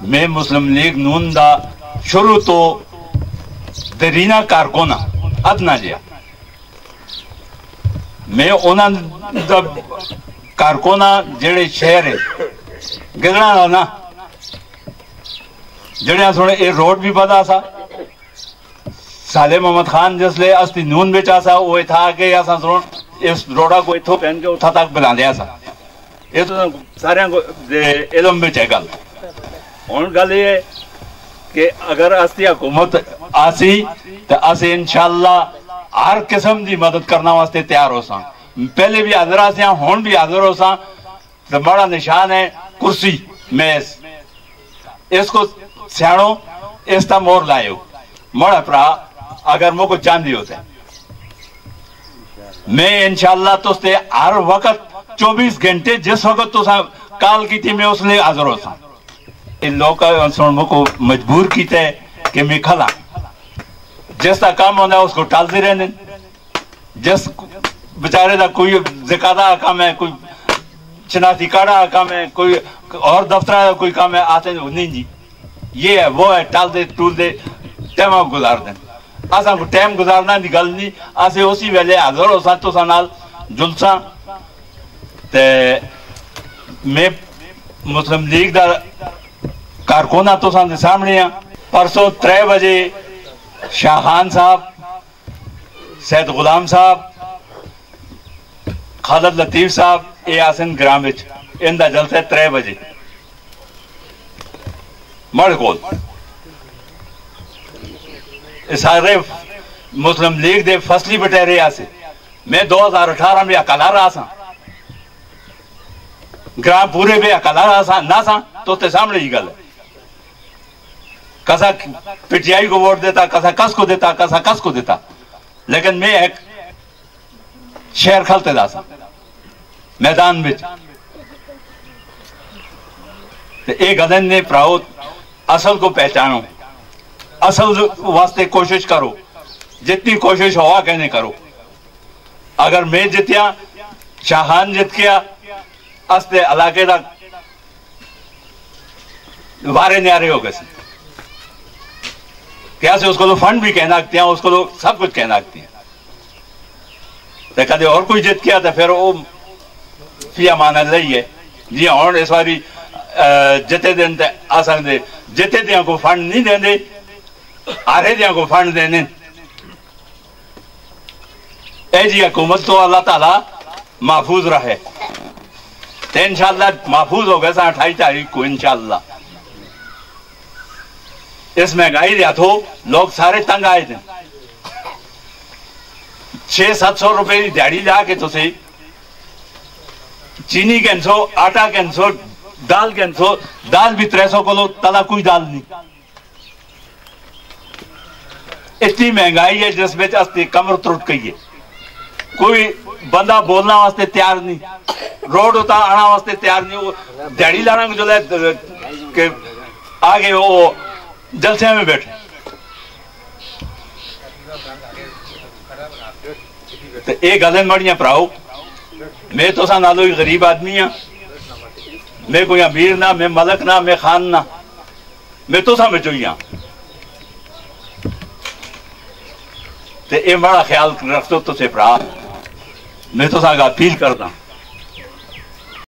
मैं मुस्लिम लीग नून दा शुरू तो दरीना कारकुना अदना जिया मैं उन्होंने दा कारकुना जेड़े शहर है गिगड़ा ना जड़िया थोड़े ये रोड भी पता सा साले मोहम्मद खान जिसले अस्ति नून बेच आसा वो था कि असा इस रोडा को इथों पहन के उठा तक बुला दिया सा ये तो सारे को इलम में है गल हुन गल ये कि अगर अस्ति हुकूमत आसी तो असी इंशाअल्लाह हर किस्म की मदद करने वास्ते तैयार हो सा पहले भी हाजिर आसे हुन भी हाजिर हो सा तो बड़ा निशान है कुर्सी मेज इसको सियाणो इसका मोर लायो मड़ा भरा अगर मुझको चांदी होते मैं इंशाअल्लाह तुझसे हर वक्त 24 घंटे जिस वक्त तुसा कॉल की थी मैं उसने हाजिर होता इन लोगों मुझको मजबूर किया है कि मैं खला जिसका काम होता है उसको टालते रहने जिस बेचारे का कोई जिकादा काम है कोई शनाख्ती कार्ड का काम है कोई और दफ्तर का कोई काम है आते नहीं जी ये है वो है टाल दे टूल दे टाइम गुजार दें असा को टाइम गुजारना की गल नहीं असे उसी वेले हाजिर हो तुसा नाल जुलसा ते मैं मुस्लिम लीग दा कारकुना तुसा दे सामने आ परसों 3 बजे शाह खान साहब सैयद गुलाम साहब खालिद लतीफ साहब ये आसन ग्राम विच इनका जलसा 3 बजे मड़ कोल सारे मुस्लिम लीग दे फसली बटेरे आसे मैं 2018 में अकाला रहा सा ग्राम पूरे में अकाला रहा सा ना सा तो ते सामने ही गल कसा पीटीआई को वोट देता कसा कस को देता कसा कस को देता लेकिन मैं एक शहर खलते दा सा मैदान में एक गलन ने प्राउत असल को पहचानो असल वास्ते कोशिश करो जितनी कोशिश हुआ कहने करो अगर मैं जितिया शाहान जित गया अस्ते इलाके का वारे न्यारे हो गए क्या से उसको तो फंड भी कहना हैं उसको तो सब कुछ कहना हैं तो कदे और कोई जित गया तो फिर वो फिया माना लई है जी हम इस बारी जिते दिन आ सकते जिते दिया को फंड नहीं देंगे हारे दिया को फंड देने जी हुकूमत तो अल्लाह ताला महफूज रहे तो इंशाअल्लाह महफूज हो गए 28 तारीख को इंशाअल्लाह इस महंगाई दिया तो लोग सारे तंग आए थे 600-700 रुपए की दिहाड़ी जाके तो सही चीनी कैंसो आटा कैंसो दाल कैंसो दाल भी 300 को लो तला कोई दाल नहीं इतनी महंगाई है जिसमें अस्ती कमर त्रुट गई है कोई बंदा बोलना वास्ते तैयार नहीं रोड होता आना वास्ते तैयार नहीं वो दिहाड़ी लाना जो के आगे वो जलसे में बैठे तो एक गल मड़िया भराओ मैं तो सा नालो गरीब आदमी हाँ मैं कोई अमीर ना मैं मलक ना मैं खान ना मैं तो सा बिचो ही हाँ तो ये बड़ा ख्याल रखो तो से भरा मैं तो सा अपील करदा